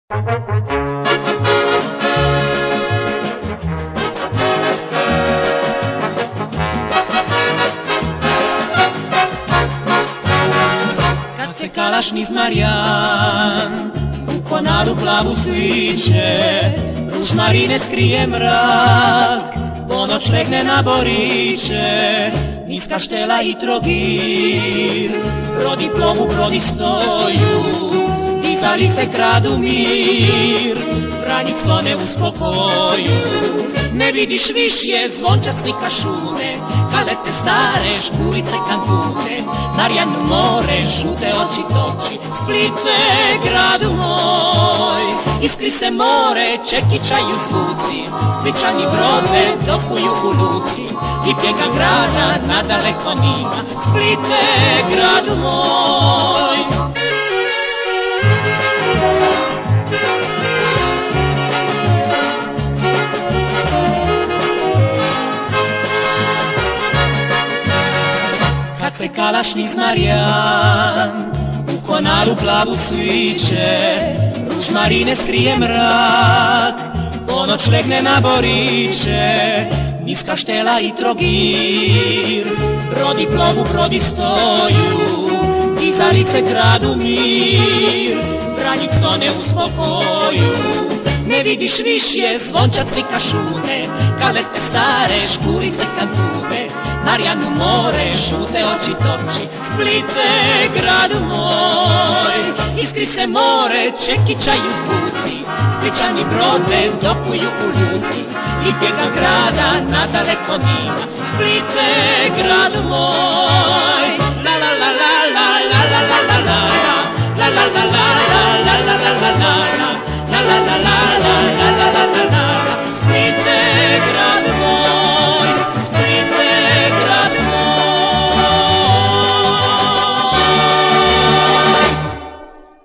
Kad se kalaš niz Marijan u konalu plavu sviće, ružmarine skrije mrak, ponoć legne na Boriće, niz Kaštela i Trogir. Brodi plovu, brodi stoju, dizalice kradu mir, Vranjic tone u spokoju. Ne vidiš višje zvončac ni kašune, kalete stare, škurice kantune, Marjanu more, žute oči toči, Splite gradu moj. Iskri se more, čekičaju zvuci, Spličani brode dokuju u luci, i bijega grada nadaleko nima, Splite gradu moj. Kad se kalaš niz Marijan u konalu plavu sviće, ružmarine skrije mrak, ponoć legne na Boriće, niz Kaštela i Trogir. Brodi plovu, brodi stoju, dizalice kradu mir, Vranjic tone u spokoju. Ne vidiš višje zvončac ni kašune, kalete stare, škurice kantune, Marjanu more, žute oči toči, Splite gradu moj. Iskri se more, čekičaju zvuci, Spličani brode dokuju u luci, i bijega grada nadaleko nima, Splite gradu moj.